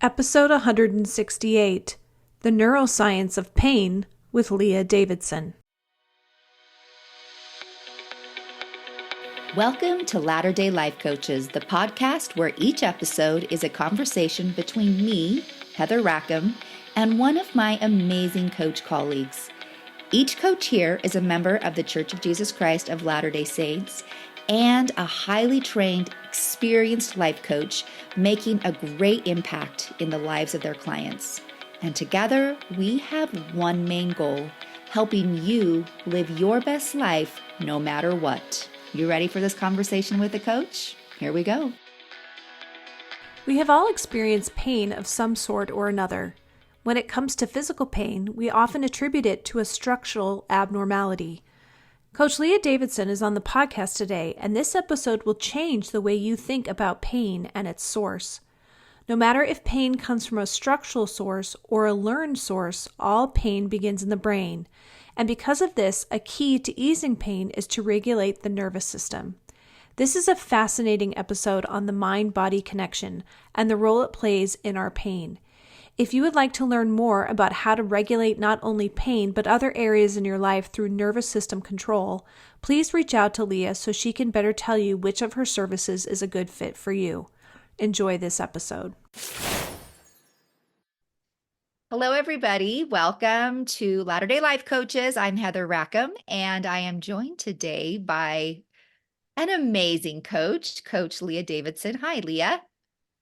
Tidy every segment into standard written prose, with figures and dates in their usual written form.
Episode 168, The Neuroscience of Pain with Leah Davidson. Welcome to Latter-day Life Coaches, the podcast where each episode is a conversation between me, Heather Rackham, and one of my amazing coach colleagues. Each coach here is a member of the Church of Jesus Christ of Latter-day Saints and a highly trained, experienced life coach making a great impact in the lives of their clients. And together, we have one main goal, helping you live your best life no matter what. You ready for this conversation with the coach? Here we go. We have all experienced pain of some sort or another. When it comes to physical pain, we often attribute it to a structural abnormality. Coach Leah Davidson is on the podcast today, and this episode will change the way you think about pain and its source. No matter if pain comes from a structural source or a learned source, all pain begins in the brain. And because of this, a key to easing pain is to regulate the nervous system. This is a fascinating episode on the mind-body connection and the role it plays in our pain. If you would like to learn more about how to regulate not only pain but other areas in your life through nervous system control, please reach out to Leah so she can better tell you which of her services is a good fit for you. Enjoy this episode. Hello, everybody. Welcome to Latter-day Life Coaches. I'm Heather Rackham, and I am joined today by an amazing coach, Coach Leah Davidson. Hi, Leah.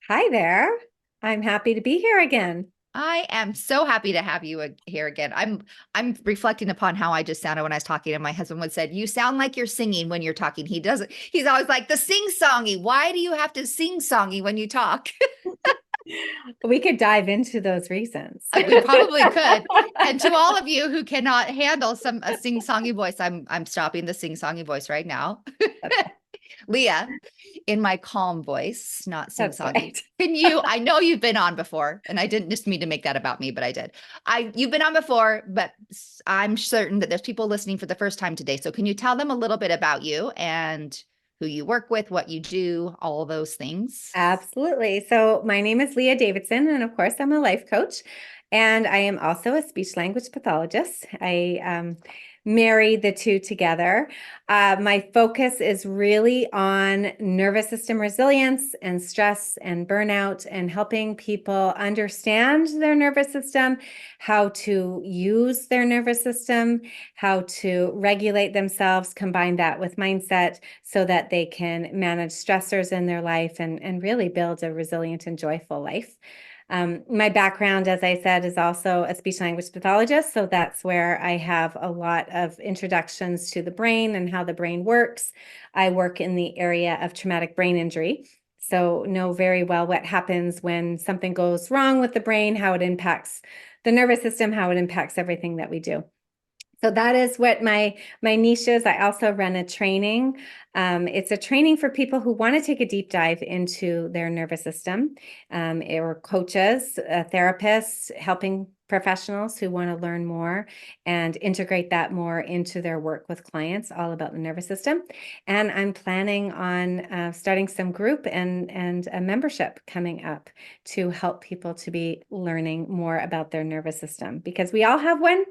Hi there. I'm happy to be here again. I am so happy to have you here again. I'm reflecting upon how I just sounded when I was talking, and my husband would said, "You sound like you're singing when you're talking." He doesn't. He's always like the sing-songy. Why do you have to sing-songy when you talk? We could dive into those reasons. We probably could. And to all of you who cannot handle a sing-songy voice, I'm stopping the sing-songy voice right now. Leah, in my calm voice, not sing-songy. Right. I know you've been on before, and I didn't just mean to make that about me, but I did. You've been on before, but I'm certain that there's people listening for the first time today. So can you tell them a little bit about you and who you work with, what you do, all those things? Absolutely. So my name is Leah Davidson, and of course, I'm a life coach, and I am also a speech language pathologist. I marry the two together. My focus is really on nervous system resilience and stress and burnout and helping people understand their nervous system, how to use their nervous system, how to regulate themselves, combine that with mindset so that they can manage stressors in their life and really build a resilient and joyful life. My background, as I said, is also a speech language pathologist. So that's where I have a lot of introductions to the brain and how the brain works. I work in the area of traumatic brain injury. So know very well what happens when something goes wrong with the brain, how it impacts the nervous system, how it impacts everything that we do. So that is what my niche is. I also run a training. It's a training for people who want to take a deep dive into their nervous system, or coaches, therapists, helping professionals who want to learn more and integrate that more into their work with clients, all about the nervous system. And I'm planning on starting some group and a membership coming up to help people to be learning more about their nervous system, because we all have one,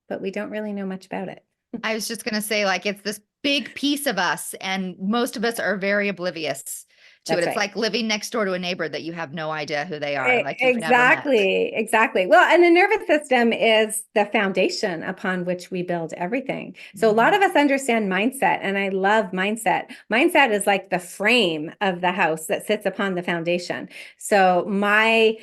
but we don't really know much about it. I was just going to say, like, it's this big piece of us, and most of us are very oblivious to it. It's right. like living next door to a neighbor that you have no idea who they are. Like you've never met. Exactly. Well, and the nervous system is the foundation upon which we build everything. So a lot of us understand mindset, and I love mindset. Mindset is like the frame of the house that sits upon the foundation. So my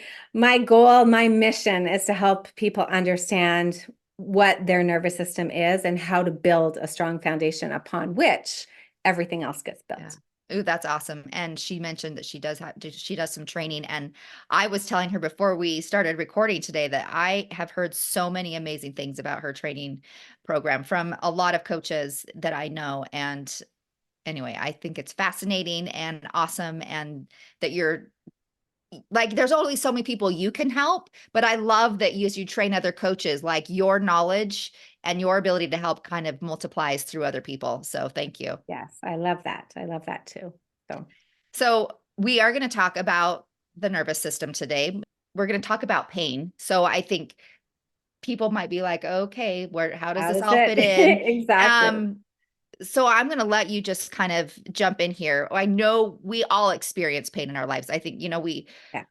goal, my mission is to help people understand what their nervous system is and how to build a strong foundation upon which everything else gets built. Yeah. Ooh, that's awesome. And she mentioned that she does some training. And I was telling her before we started recording today that I have heard so many amazing things about her training program from a lot of coaches that I know. And anyway, I think it's fascinating and awesome, and that you're like, there's only so many people you can help, but I love that as you train other coaches, like your knowledge and your ability to help kind of multiplies through other people. So thank you. Yes, I love that. I love that too. So we are going to talk about the nervous system today. we're going to talk about pain. So I think people might be like, okay, how does How this does all fit it? in? Exactly. So I'm going to let you just kind of jump in here. I know we all experience pain in our lives. I think, Yeah.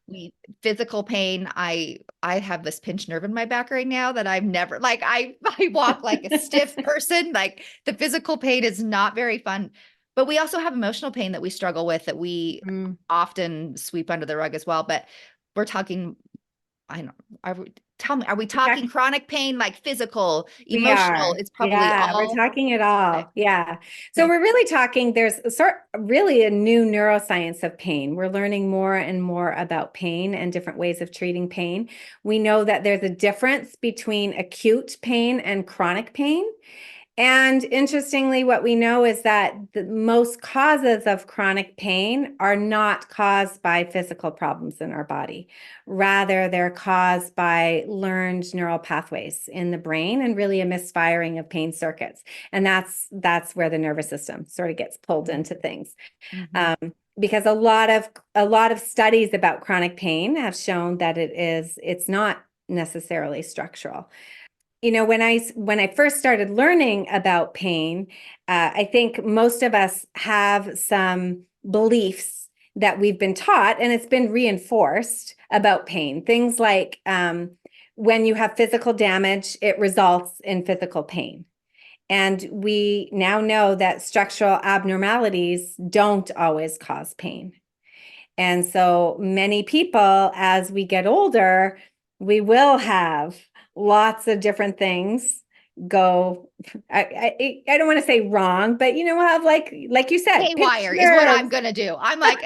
we physical pain. I have this pinched nerve in my back right now that I've never, like, I walk like a stiff person. Like, the physical pain is not very fun, but we also have emotional pain that we struggle with, that we Mm. often sweep under the rug as well. But we're talking, I don't, tell me, are we We're talking talking- chronic pain, like physical, We emotional? are. It's probably Yeah, we're all. talking it Okay. all. Yeah. So Okay. we're really talking, there's really a new neuroscience of pain. We're learning more and more about pain and different ways of treating pain. We know that there's a difference between acute pain and chronic pain. And interestingly, what we know is that the most causes of chronic pain are not caused by physical problems in our body. Rather, they're caused by learned neural pathways in the brain and really a misfiring of pain circuits. And that's where the nervous system sort of gets pulled into things. Mhm. Because a lot of studies about chronic pain have shown that it's not necessarily structural. When I first started learning about pain, I think most of us have some beliefs that we've been taught, and it's been reinforced about pain. Things like when you have physical damage, it results in physical pain. And we now know that structural abnormalities don't always cause pain. And so many people, as we get older, we will have lots of different things go. I don't want to say wrong, but we'll have like you said, pinched Haywire is what I'm nerves. gonna do. I'm like,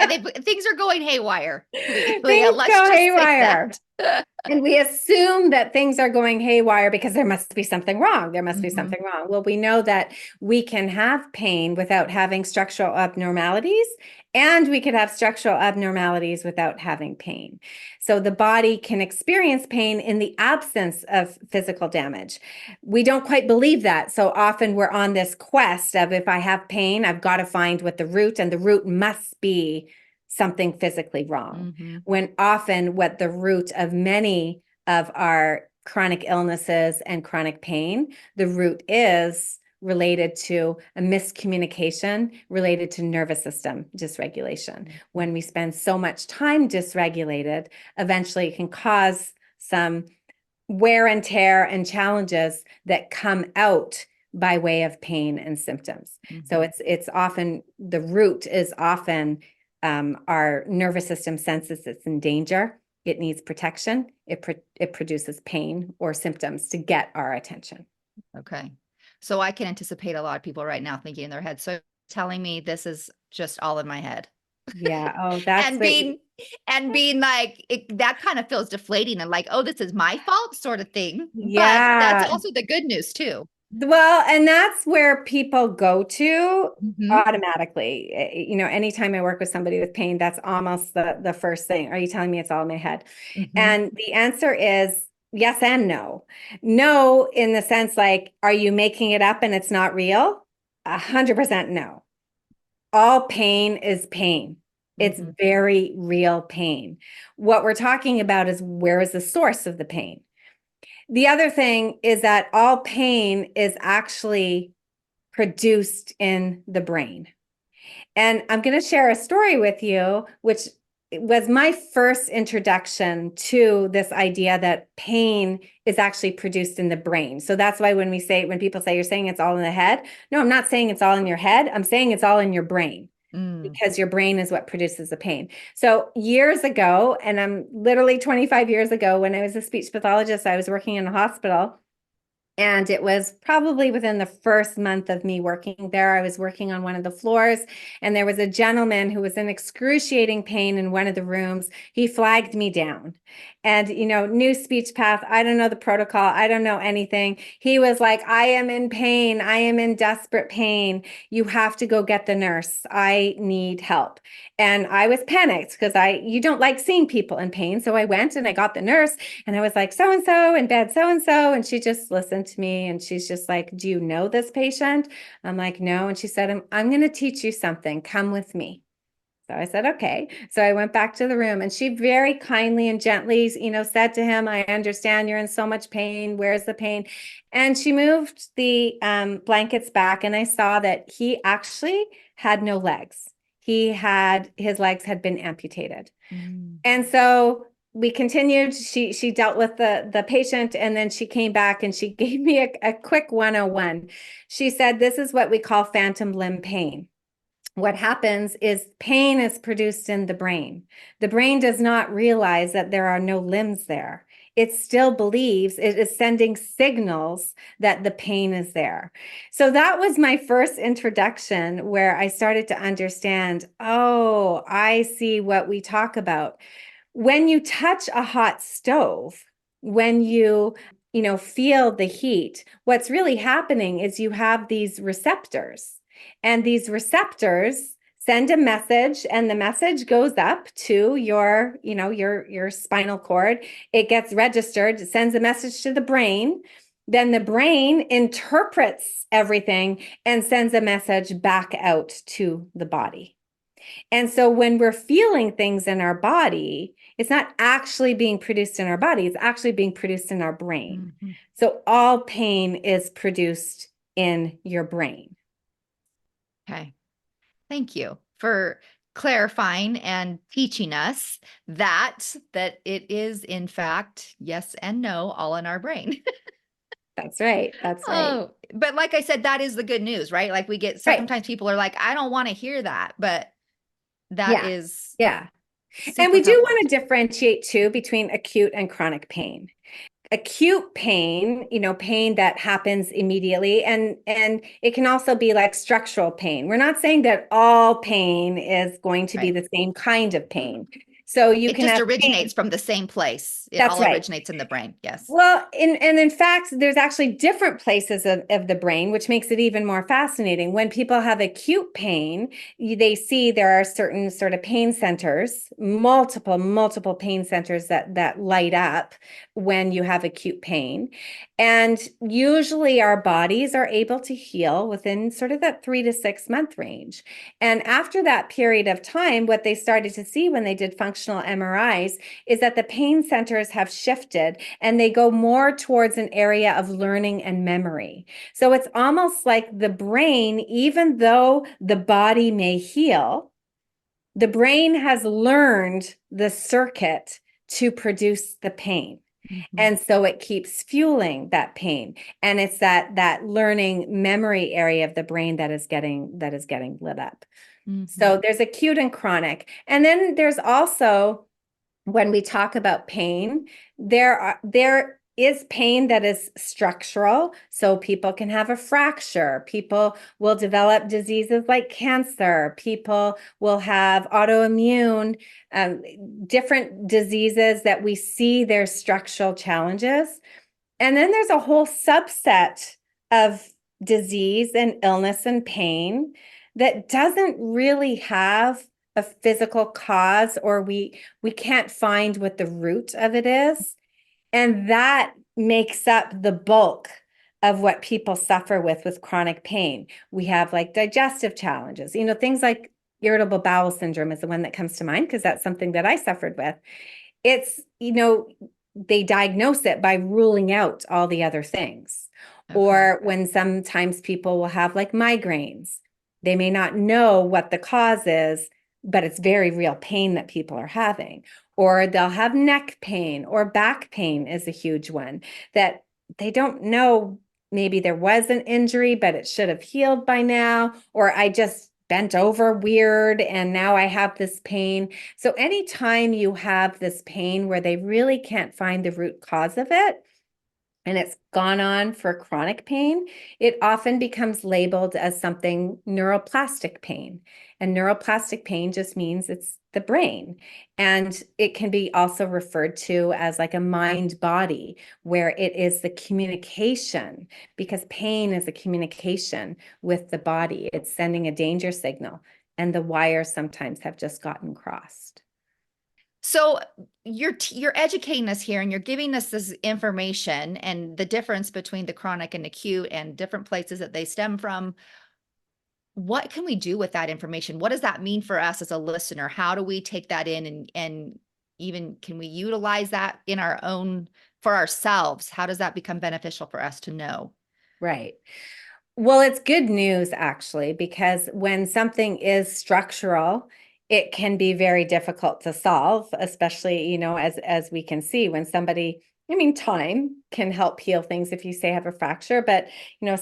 things are going haywire, Leah. Things Let's go just say haywire. that. And we assume that things are going haywire because there must be something wrong. There must be Mhm. something wrong. Well, we know that we can have pain without having structural abnormalities, and we could have structural abnormalities without having pain. So the body can experience pain in the absence of physical damage. We don't quite believe that. So often we're on this quest of, if I have pain, I've got to find what the root, and the root must be something physically wrong, Mhm. when often what the root of many of our chronic illnesses and chronic pain, the root is related to a miscommunication related to nervous system dysregulation. When we spend so much time dysregulated, eventually it can cause some wear and tear and challenges that come out by way of pain and symptoms. So Mhm. it's often, the root is often our nervous system senses it's in danger. It needs protection. It produces pain or symptoms to get our attention. Okay. So I can anticipate a lot of people right now thinking in their head, so telling me this is just all in my head. Yeah. Oh, that's And what. being like, that kind of feels deflating and like, oh, this is my fault sort of thing. But that's Yeah. also the good news too. Well, and that's where people go to Mhm. automatically. Anytime I work with somebody with pain, that's almost the first thing. Are you telling me it's all in my head? Mhm. And the answer is yes and no. No, in the sense like, are you making it up and it's not real? 100% no. All pain is pain. It's Mhm. very real pain. What we're talking about is, where is the source of the pain? The other thing is that all pain is actually produced in the brain. And I'm going to share a story with you, which was my first introduction to this idea that pain is actually produced in the brain. So that's why when people say, you're saying it's all in the head. No, I'm not saying it's all in your head. I'm saying it's all in your brain, Mm. because your brain is what produces the pain. So years ago, and I'm literally 25 years ago, when I was a speech pathologist, I was working in a hospital. And it was probably within the first month of me working there. I was working on one of the floors, and there was a gentleman who was in excruciating pain in one of the rooms. He flagged me down. And, new speech path, I don't know the protocol, I don't know anything. He was like, I am in pain. I am in desperate pain. You have to go get the nurse. I need help. And I was panicked because you don't like seeing people in pain. So I went and I got the nurse, and I was like, so and so in bed, so and so. And she just listened to me, and she's just like, do you know this patient? I'm like, no. And she said, I'm going to teach you something. Come with me. So I said, okay. So I went back to the room, and she very kindly and gently, said to him, I understand you're in so much pain. Where's the pain? And she moved the blankets back, and I saw that he actually had no legs. His legs had been amputated. Mm. And so we continued. She dealt with the patient, and then she came back and she gave me a quick 101. She said, this is what we call phantom limb pain. What happens is pain is produced in the brain. The brain does not realize that there are no limbs there. It still believes it is sending signals that the pain is there. So that was my first introduction where I started to understand, oh, I see what we talk about. When you touch a hot stove, when feel the heat, what's really happening is you have these receptors, and these receptors send a message, and the message goes up to your spinal cord. It gets registered, it sends a message to the brain. Then the brain interprets everything and sends a message back out to the body. And so when we're feeling things in our body, it's not actually being produced in our body, it's actually being produced in our brain. Mm-hmm. So all pain is produced in your brain. Okay. Thank you for clarifying and teaching us that it is in fact yes and no all in our brain. That's right. That's right. Oh, but like I said, that is the good news, right? Like we get Right. sometimes people are like, I don't want to hear that, but that Yeah. is Yeah. And super we do helpful. want to differentiate too between acute and chronic pain. Acute pain, pain that happens immediately, and it can also be like structural pain. We're not saying that all pain is going to be Right. the same kind of pain. So you It can just have pain. originates from the same place. It That's all right. originates in the brain. Yes. Well, in fact, there's actually different places of the brain, which makes it even more fascinating. When people have acute pain, they see there are certain sort of pain centers, multiple pain centers that light up when you have acute pain. And usually our bodies are able to heal within sort of that 3 to 6 month range. And after that period of time, what they started to see when they did functional MRIs is that the pain centers have shifted, and they go more towards an area of learning and memory. So it's almost like the brain, even though the body may heal, the brain has learned the circuit to produce the pain. Mm-hmm. And so it keeps fueling that pain. And it's that learning memory area of the brain that is getting lit up. Mm-hmm. So there's acute and chronic. And then there's also, when we talk about pain, there is pain that is structural. So people can have a fracture. People will develop diseases like cancer. People will have autoimmune, different diseases that we see their structural challenges. And then there's a whole subset of disease and illness and pain that doesn't really have a physical cause, or we can't find what the root of it is. And that makes up the bulk of what people suffer with chronic pain. We have like digestive challenges, things like irritable bowel syndrome is the one that comes to mind, because that's something that I suffered with. It's, they diagnose it by ruling out all the other things. Okay. Or when sometimes people will have like migraines, they may not know what the cause is, but it's very real pain that people are having. Or they'll have neck pain, or back pain is a huge one that they don't know. Maybe there was an injury, but it should have healed by now. Or I just bent over weird and now I have this pain. So anytime you have this pain where they really can't find the root cause of it, and it's gone on for chronic pain, it often becomes labeled as something neuroplastic pain. And neuroplastic pain just means it's the brain. And it can be also referred to as like a mind body, where it is the communication, because pain is a communication with the body. It's sending a danger signal, and the wires sometimes have just gotten crossed. So you're educating us here, and you're giving us this information and the difference between the chronic and acute and different places that they stem from. what can we do with that information? What does that mean for us as a listener? How do we take that in, and even can we utilize that in our own, for ourselves? How does that become beneficial for us to know? Right. Well, it's good news actually, because when something is structural, it can be very difficult to solve, especially, as we can see when somebody, I mean, time can help heal things if you say have a fracture, but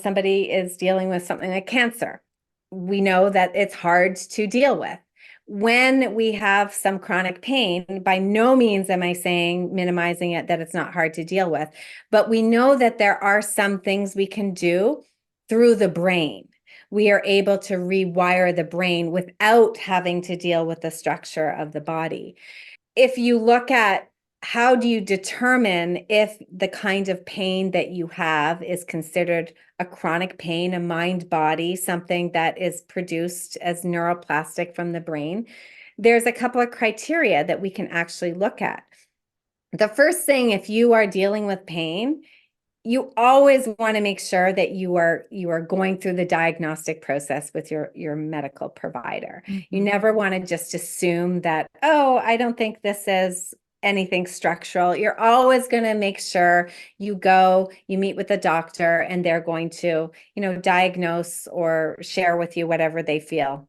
somebody is dealing with something like cancer. We know that it's hard to deal with. When we have some chronic pain, by no means am I saying minimizing it, that it's not hard to deal with, but we know that there are some things we can do through the brain. We are able to rewire the brain without having to deal with the structure of the body. If you look at how do you determine if the kind of pain that you have is considered a chronic pain, a mind body, something that is produced as neuroplastic from the brain, there's a couple of criteria that we can actually look at. The first thing, if you are dealing with pain, you always want to make sure that you are going through the diagnostic process with your medical provider. You never want to just assume that, oh, I don't think this is anything structural. You're always going to make sure you meet with the doctor, and they're going to, diagnose or share with you whatever they feel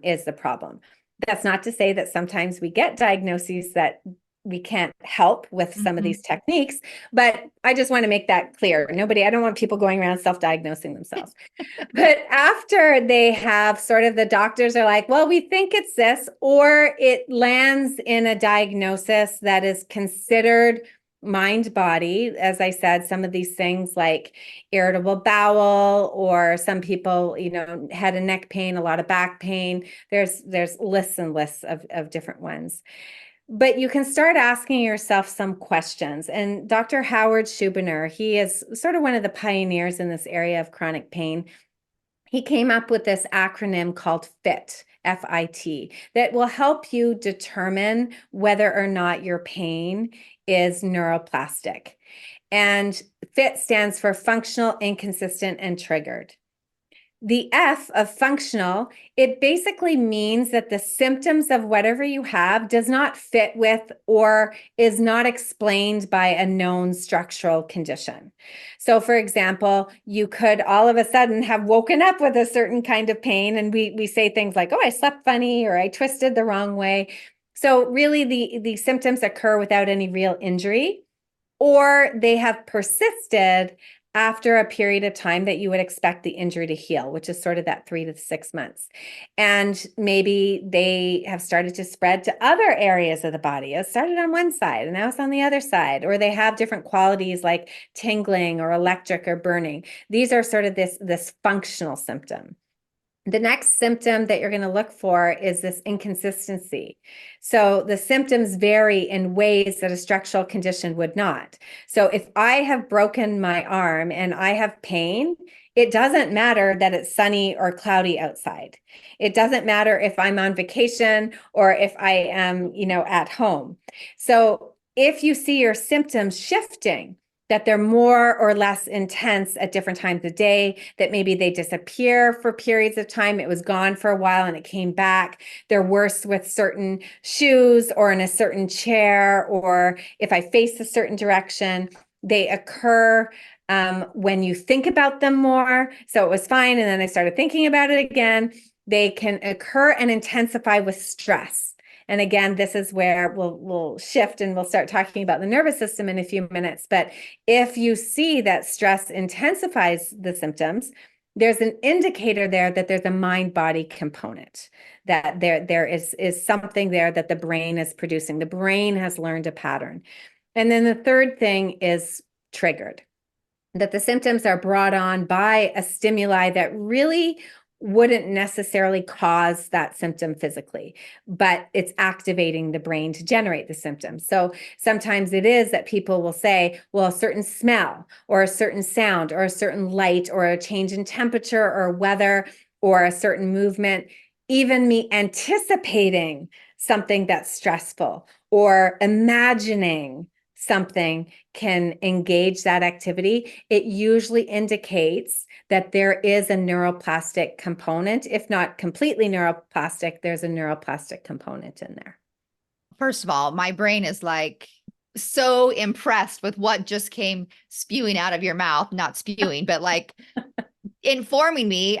is the problem. That's not to say that sometimes we get diagnoses that we can't help with some of these techniques, but I just want to make that clear. I don't want people going around self-diagnosing themselves. But after they have sort of, the doctors are like, well, we think it's this, or it lands in a diagnosis that is considered mind body. As I said, some of these things like irritable bowel, or some people, head and neck pain, a lot of back pain. There's lists and lists of different ones. But you can start asking yourself some questions. And Dr. Howard Schubiner, he is sort of one of the pioneers in this area of chronic pain. He came up with this acronym called FIT, F-I-T, that will help you determine whether or not your pain is neuroplastic. And FIT stands for functional, inconsistent, and triggered. The F of functional, it basically means that the symptoms of whatever you have does not fit with or is not explained by a known structural condition. So for example, you could all of a sudden have woken up with a certain kind of pain, and we say things like, oh, I slept funny, or I twisted the wrong way. So really the symptoms occur without any real injury, or they have persisted after a period of time that you would expect the injury to heal, which is sort of that 3 to 6 months. And maybe they have started to spread to other areas of the body. It started on one side and now it's on the other side, or they have different qualities like tingling or electric or burning. These are sort of this functional symptom. The next symptom that you're going to look for is this inconsistency. So the symptoms vary in ways that a structural condition would not. So if I have broken my arm and I have pain, it doesn't matter that it's sunny or cloudy outside. It doesn't matter if I'm on vacation or if I am, at home. So if you see your symptoms shifting, that they're more or less intense at different times of day, that maybe they disappear for periods of time. It was gone for a while and it came back. They're worse with certain shoes or in a certain chair, or if I face a certain direction. They occur when you think about them more. So it was fine, and then I started thinking about it again. They can occur and intensify with stress. And again, this is where we'll shift and we'll start talking about the nervous system in a few minutes. But if you see that stress intensifies the symptoms, there's an indicator there that there's a mind-body component, that there is something there that the brain is producing. The brain has learned a pattern. And then the third thing is triggered, that the symptoms are brought on by a stimuli that really wouldn't necessarily cause that symptom physically, but it's activating the brain to generate the symptoms. So sometimes it is that people will say, well, a certain smell or a certain sound or a certain light or a change in temperature or weather or a certain movement, even me anticipating something that's stressful or imagining something can engage that activity, it usually indicates that there is a neuroplastic component. If not completely neuroplastic, there's a neuroplastic component in there. First of all, my brain is like so impressed with what just came spewing out of your mouth, not spewing, but like informing me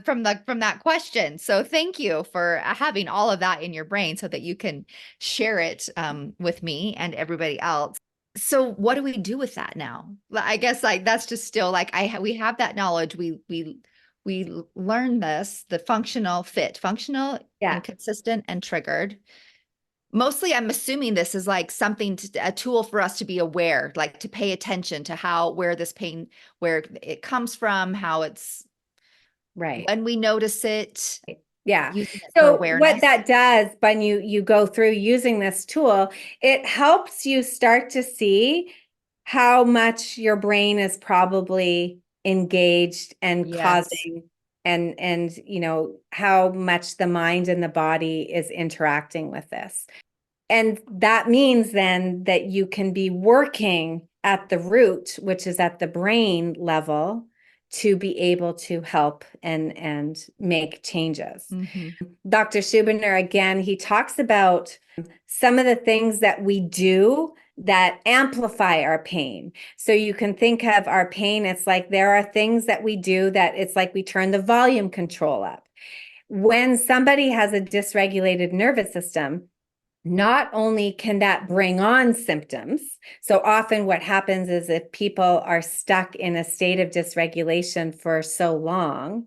from that question. So thank you for having all of that in your brain so that you can share it with me and everybody else. So what do we do with that now? I guess like that's just still like we have that knowledge. We learn this, the functional, and consistent and triggered. Mostly I'm assuming this is like a tool for us to be aware, like to pay attention to where this pain, where it comes from, how it's right. when we notice it. Yeah. Using it for So awareness. what that does when you go through using this tool, it helps you start to see how much your brain is probably engaged and causing and how much the mind and the body is interacting with this. And that means then that you can be working at the root, which is at the brain level, to be able to help and make changes. Mm-hmm. Dr. Schubiner, again, he talks about some of the things that we do that amplify our pain. So you can think of our pain, it's like there are things that we do that it's like we turn the volume control up. When somebody has a dysregulated nervous system, not only can that bring on symptoms, so often what happens is if people are stuck in a state of dysregulation for so long,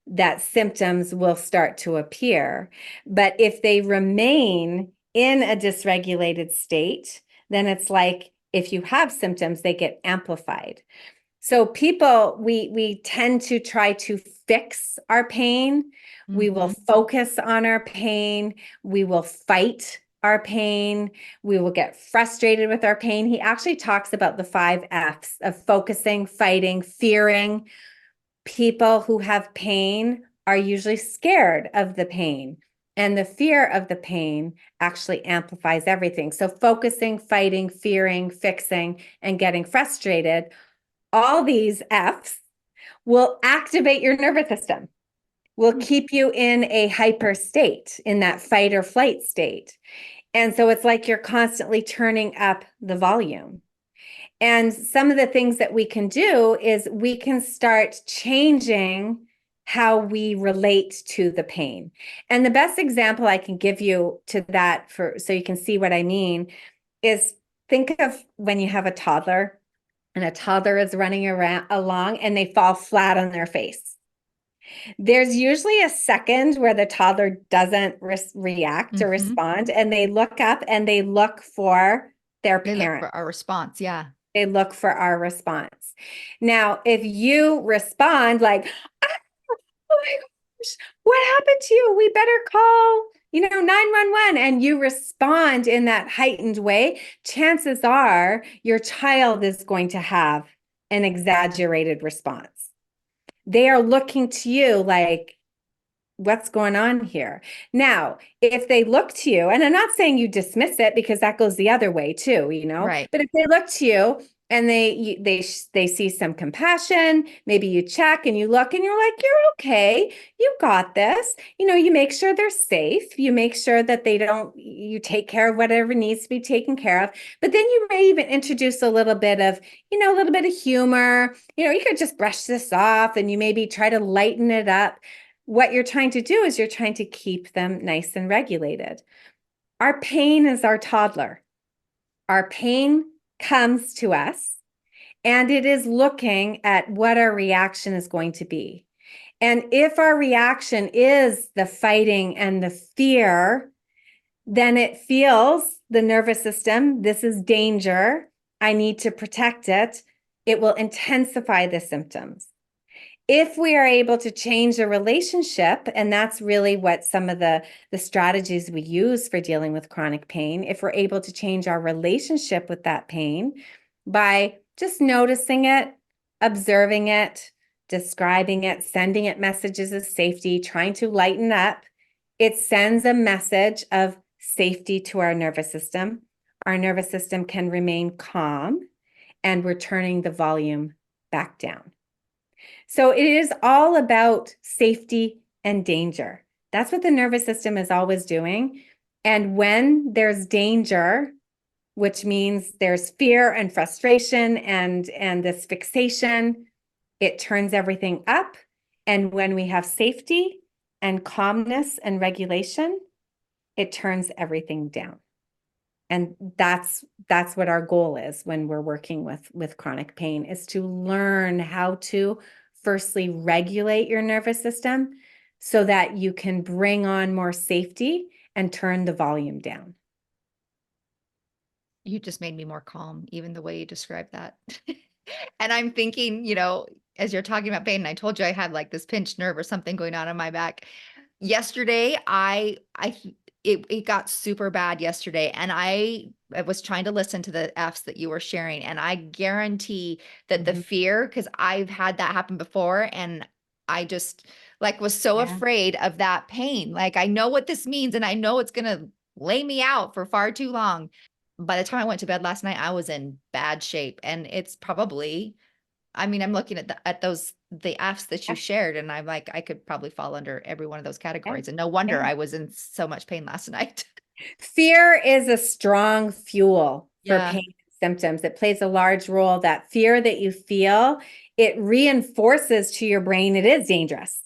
that symptoms will start to appear. But if they remain in a dysregulated state, then it's like if you have symptoms, they get amplified. So people, we tend to try to fix our pain. Mm-hmm. We will focus on our pain. We will fight our pain. We will get frustrated with our pain. He actually talks about the 5 F's of focusing, fighting, fearing. People who have pain are usually scared of the pain, and the fear of the pain actually amplifies everything. So focusing, fighting, fearing, fixing, and getting frustrated, all these F's will activate your nervous system, will keep you in a hyper state, in that fight or flight state. And so it's like you're constantly turning up the volume. And some of the things that we can do is we can start changing how we relate to the pain. And the best example I can give you to that so you can see what I mean is think of when you have a toddler and a toddler is running along and they fall flat on their face. There's usually a second where the toddler doesn't react or respond, and they look up and they look for their parent. Look for our response. Yeah. They look for our response. Now, if you respond like, oh my gosh, what happened to you? We better call, 911, and you respond in that heightened way, chances are your child is going to have an exaggerated response. They are looking to you like, what's going on here? Now, if they look to you, and I'm not saying you dismiss it because that goes the other way too, right. But if they look to you and they see some compassion, maybe you check and you look and you're like, you're okay, you got this. You make sure they're safe. You make sure that you take care of whatever needs to be taken care of. But then you may even introduce a little bit of, a little bit of humor. You could just brush this off and you maybe try to lighten it up. What you're trying to do is you're trying to keep them nice and regulated. Our pain is our toddler. Our pain comes to us and it is looking at what our reaction is going to be. And if our reaction is the fighting and the fear, then it feels the nervous system, this is danger, I need to protect it. It will intensify the symptoms. If we are able to change the relationship, and that's really what some of the strategies we use for dealing with chronic pain, if we're able to change our relationship with that pain by just noticing it, observing it, describing it, sending it messages of safety, trying to lighten up, it sends a message of safety to our nervous system. our nervous system can remain calm, and we're turning the volume back down. So it is all about safety and danger. That's what the nervous system is always doing. And when there's danger, which means there's fear and frustration and this fixation, it turns everything up. And when we have safety and calmness and regulation, it turns everything down. And that's what our goal is when we're working with chronic pain, is to learn how to firstly regulate your nervous system so that you can bring on more safety and turn the volume down. You just made me more calm, even the way you described that. And I'm thinking, as you're talking about pain, and I told you I had like this pinched nerve or something going on in my back. Yesterday, it got super bad yesterday, and I was trying to listen to the Fs that you were sharing, and I guarantee that the fear, because I've had that happen before, and I just like was so afraid of that pain. Like, I know what this means, and I know it's gonna lay me out for far too long. By the time I went to bed last night, I was in bad shape, and it's probably, I'm looking at the Fs that you shared, and I'm like, I could probably fall under every one of those categories. And no wonder I was in so much pain last night. Fear is a strong fuel for Yeah. pain symptoms. It plays a large role. That fear that you feel, it reinforces to your brain it is dangerous.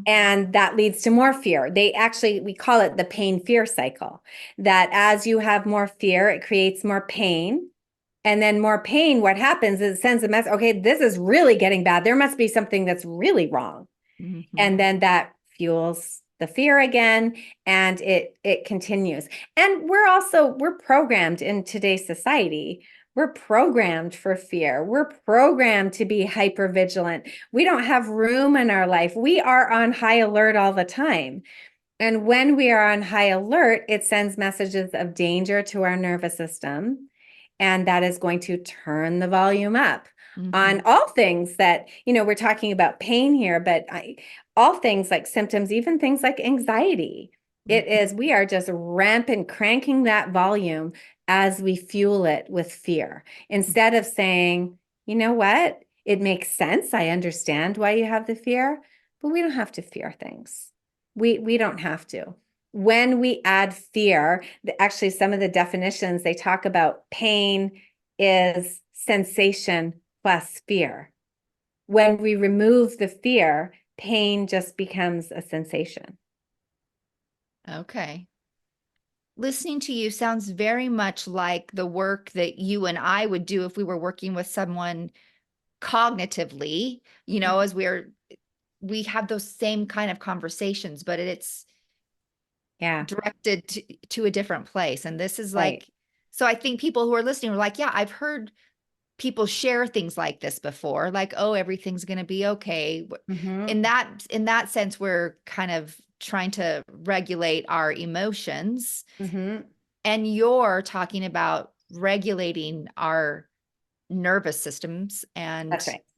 And that leads to more fear. We call it the pain fear cycle, that as you have more fear, it creates more pain. And then more pain, what happens is it sends a message, okay, this is really getting bad. There must be something that's really wrong. And then that fuels the fear again, and it continues. And we're programmed in today's society. We're programmed for fear. We're programmed to be hypervigilant. We don't have room in our life. We are on high alert all the time. And when we are on high alert, it sends messages of danger to our nervous system. And that is going to turn the volume up on all things that, we're talking about pain here, but all things like symptoms, even things like anxiety. We are just rampant, cranking that volume as we fuel it with fear, instead of saying, you know what, it makes sense. I understand why you have the fear, but we don't have to fear things. We don't have to. When we add fear, actually, some of the definitions, they talk about pain is sensation plus fear. When we remove the fear, pain just becomes a sensation. Okay. Listening to you sounds very much like the work that you and I would do if we were working with someone cognitively, as we have those same kind of conversations, but it's directed to a different place. And this is like, so I think people who are listening are like, yeah, I've heard people share things like this before, like, oh, everything's going to be okay. In that sense, we're kind of trying to regulate our emotions. And you're talking about regulating our nervous systems and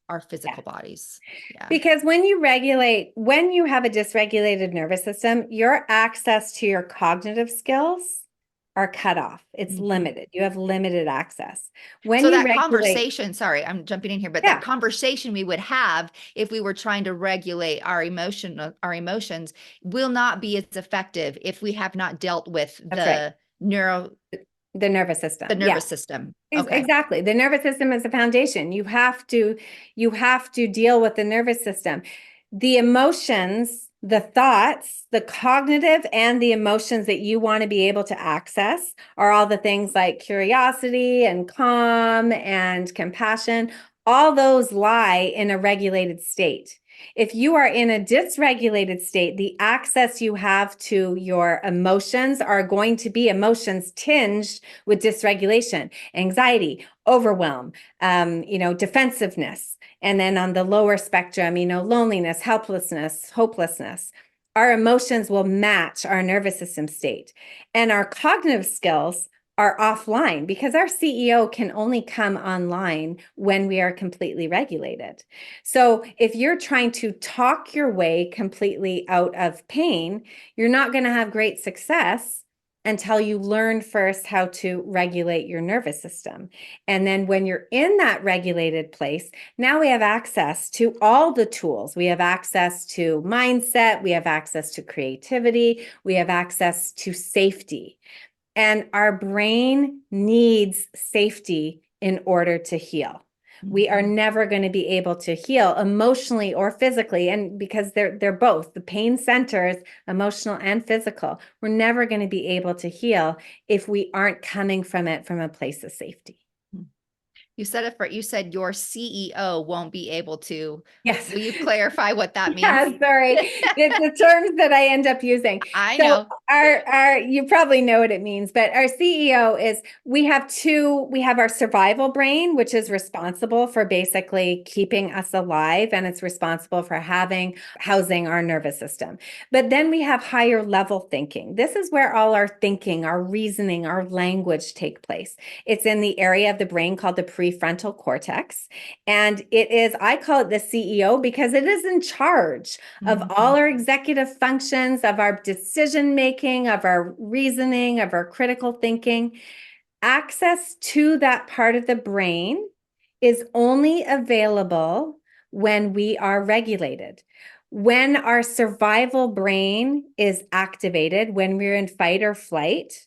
our physical bodies. Yeah. Because when you have a dysregulated nervous system, your access to your cognitive skills are cut off. It's limited. You have limited access. So that conversation, sorry, I'm jumping in here, but that conversation we would have if we were trying to regulate our emotions will not be as effective if we have not dealt with the nervous system. The nervous system. Okay. Exactly. The nervous system is the foundation. You have to deal with the nervous system. The emotions, the thoughts, the cognitive and the emotions that you want to be able to access are all the things like curiosity and calm and compassion. All those lie in a regulated state. If you are in a dysregulated state, the access you have to your emotions are going to be emotions tinged with dysregulation, anxiety, overwhelm, defensiveness. And then on the lower spectrum, loneliness, helplessness, hopelessness. Our emotions will match our nervous system state. And our cognitive skills are offline because our CEO can only come online when we are completely regulated. So if you're trying to talk your way completely out of pain, you're not going to have great success until you learn first how to regulate your nervous system. And then when you're in that regulated place, now we have access to all the tools. We have access to mindset, we have access to creativity, we have access to safety. And our brain needs safety in order to heal. We are never going to be able to heal emotionally or physically. And because they're both the pain centers, emotional and physical, we're never going to be able to heal if we aren't coming from it from a place of safety. You said your CEO won't be able to. Yes. Will you clarify what that means? Yeah, sorry. It's the terms that I end up using. I So know. our you probably know what it means, but our CEO is we have our survival brain, which is responsible for basically keeping us alive, and it's responsible for housing our nervous system. But then we have higher level thinking. This is where all our thinking, our reasoning, our language take place. It's in the area of the brain called the prefrontal cortex. And I call it the CEO because it is in charge of all our executive functions, of our decision making, of our reasoning, of our critical thinking. Access to that part of the brain is only available when we are regulated. When our survival brain is activated, when we're in fight or flight,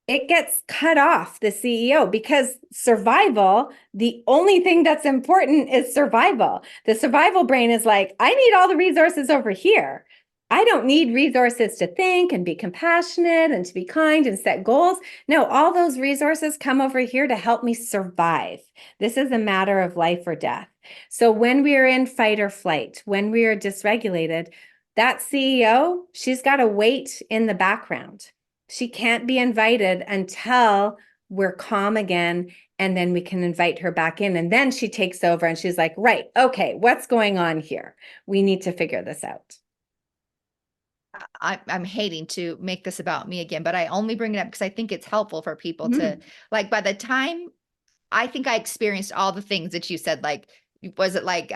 it gets cut off, the CEO, because survival, the only thing that's important is survival. The survival brain is like, I need all the resources over here. I don't need resources to think and be compassionate and to be kind and set goals. No, all those resources come over here to help me survive. This is a matter of life or death. So when we are in fight or flight, when we are dysregulated, that CEO, she's got to wait in the background. She can't be invited until we're calm again, and then we can invite her back in. And then she takes over and she's like, right, okay, what's going on here? We need to figure this out. I'm hating to make this about me again, but I only bring it up because I think it's helpful for people to, like, by the time I think I experienced all the things that you said, like, was it like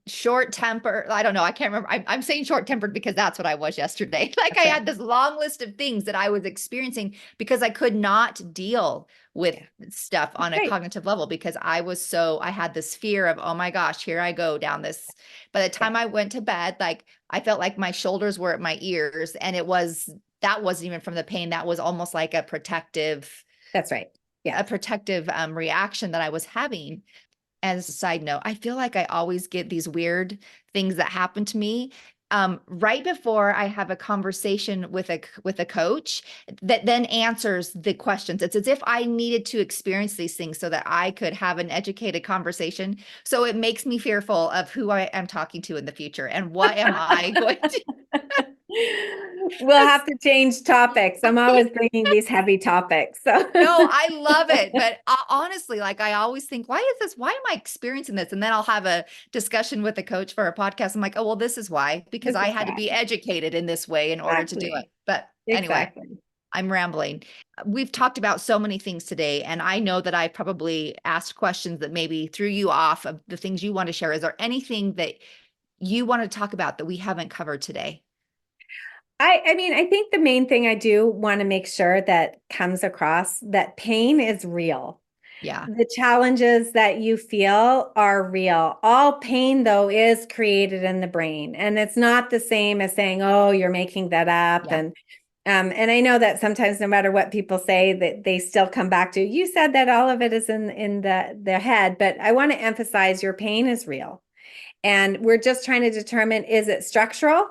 short temper? I don't know. I can't remember. I'm saying short tempered because that's what I was yesterday. Like I had this long list of things that I was experiencing because I could not deal with stuff on a cognitive level because I had this fear of, oh my gosh, here I go down this. By the time I went to bed, like I felt like my shoulders were at my ears, and that wasn't even from the pain. That was almost like a protective. That's right. Yeah. A protective reaction that I was having. As a side note, I feel like I always get these weird things that happen to me right before I have a conversation with a coach that then answers the questions. It's as if I needed to experience these things so that I could have an educated conversation. So it makes me fearful of who I am talking to in the future and what am I going to. We'll have to change topics. I'm always bringing these heavy topics. So No, I love it. But honestly, like I always think, why am I experiencing this? And then I'll have a discussion with a coach for a podcast. I'm like, oh, well, this is why, because I had to be educated in this way in order to do it. But anyway, I'm rambling. We've talked about so many things today, and I know that I probably asked questions that maybe threw you off of the things you want to share. Is there anything that you want to talk about that we haven't covered today? I mean, I think the main thing I do want to make sure that comes across that pain is real. Yeah. The challenges that you feel are real. All pain, though, is created in the brain. And it's not the same as saying, oh, you're making that up. Yeah. And I know that sometimes no matter what people say, that they still come back to, you said that all of it is in their head. But I want to emphasize your pain is real. And we're just trying to determine, is it structural?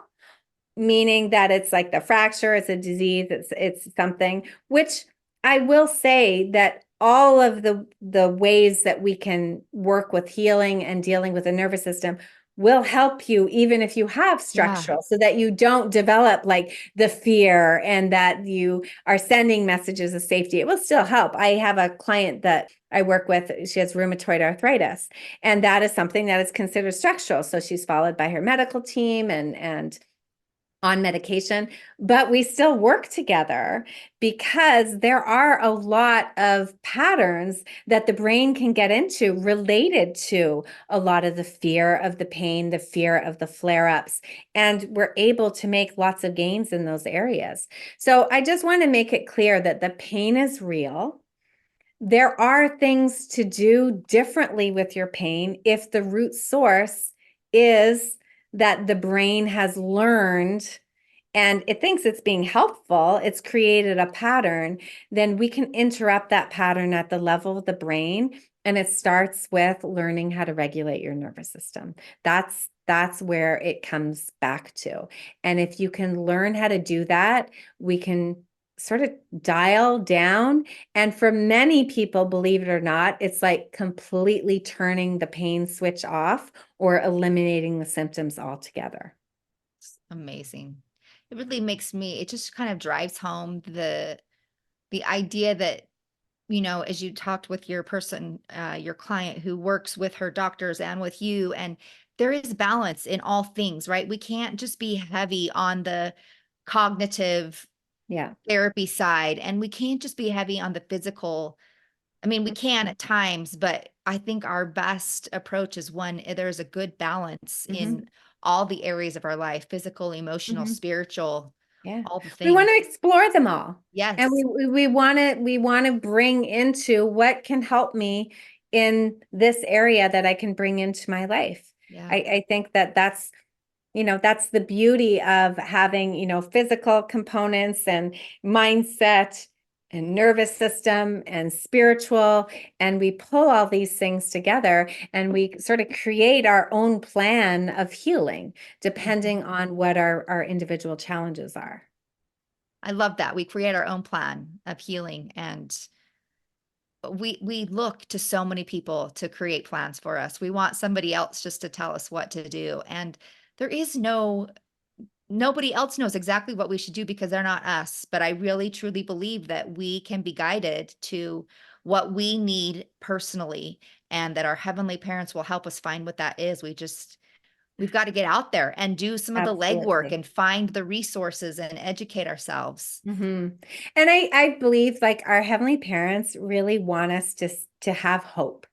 Meaning that it's like the fracture, it's a disease, it's something, which I will say that all of the ways that we can work with healing and dealing with the nervous system will help you even if you have structural, so that you don't develop like the fear and that you are sending messages of safety. It will still help. I have a client that I work with, she has rheumatoid arthritis, and that is something that is considered structural. So she's followed by her medical team and on medication, but we still work together because there are a lot of patterns that the brain can get into related to a lot of the fear of the pain, the fear of the flare-ups, and we're able to make lots of gains in those areas. So I just want to make it clear that the pain is real. There are things to do differently with your pain if the root source is that the brain has learned and it thinks it's being helpful, it's created a pattern, then we can interrupt that pattern at the level of the brain. And it starts with learning how to regulate your nervous system. That's where it comes back to. And if you can learn how to do that, we can sort of dial down. And for many people, believe it or not, it's like completely turning the pain switch off or eliminating the symptoms altogether. Amazing. It really makes me, it just kind of drives home the idea that, as you talked with your person, your client who works with her doctors and with you, and there is balance in all things, right? We can't just be heavy on the cognitive Yeah. therapy side, and we can't just be heavy on the physical. I mean, we can at times, but I think our best approach is when there's a good balance Mm-hmm. in all the areas of our life, physical, emotional, Mm-hmm. spiritual, Yeah. all the We want things. to explore them all. And Yes. we want to bring into what can help me in this area that I can bring into my life. Yeah. I think that that's the beauty of having, physical components and mindset and nervous system and spiritual. And we pull all these things together and we sort of create our own plan of healing, depending on what our individual challenges are. I love that. We create our own plan of healing, and we look to so many people to create plans for us. We want somebody else just to tell us what to do. And there is nobody else knows exactly what we should do because they're not us. But I really truly believe that we can be guided to what we need personally, and that our heavenly parents will help us find what that is. We've got to get out there and do some of the legwork Absolutely. and find the resources and educate ourselves. Hmm. And I believe like our heavenly parents really want us to have hope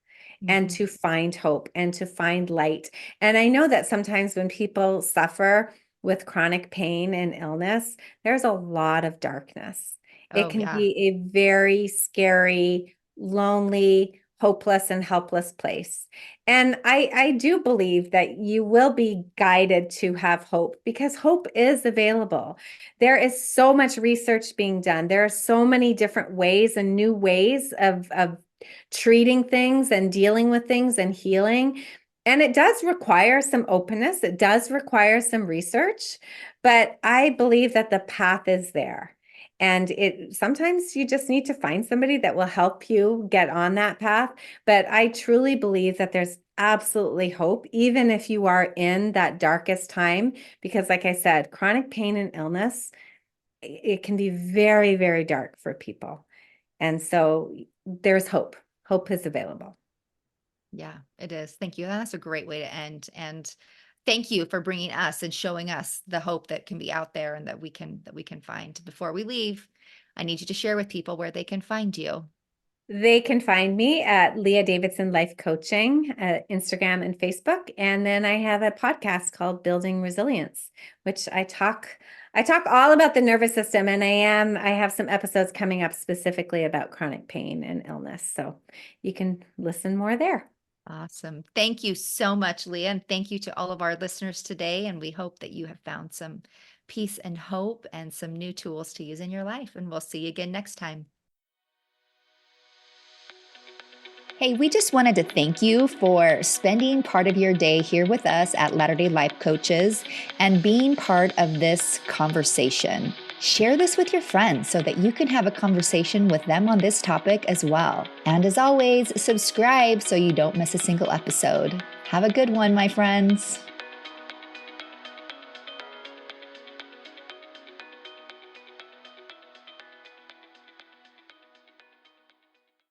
and Mhm. to find hope and to find light. And I know that sometimes when people suffer with chronic pain and illness, there's a lot of darkness. It Oh, can yeah. be a very scary, lonely, hopeless, and helpless place. And I do believe that you will be guided to have hope because hope is available. There is so much research being done. There are so many different ways and new ways of treating things and dealing with things and healing. And it does require some openness. It does require some research, but I believe that the path is there. And it sometimes you just need to find somebody that will help you get on that path. But I truly believe that there's absolutely hope, even if you are in that darkest time, because like I said, chronic pain and illness, it can be very, very dark for people. And so there's hope. Hope is available. Yeah, it is. Thank you. That's a great way to end. And thank you for bringing us and showing us the hope that can be out there and that we can find. Before we leave, I need you to share with people where they can find you. They can find me at Leah Davidson Life Coaching, Instagram and Facebook. And then I have a podcast called Building Resilience, which I talk all about the nervous system, and I have some episodes coming up specifically about chronic pain and illness. So you can listen more there. Awesome. Thank you so much, Leah. And thank you to all of our listeners today. And we hope that you have found some peace and hope and some new tools to use in your life. And we'll see you again next time. Hey, we just wanted to thank you for spending part of your day here with us at Latter-day Life Coaches and being part of this conversation. Share this with your friends so that you can have a conversation with them on this topic as well. And as always, subscribe so you don't miss a single episode. Have a good one, my friends.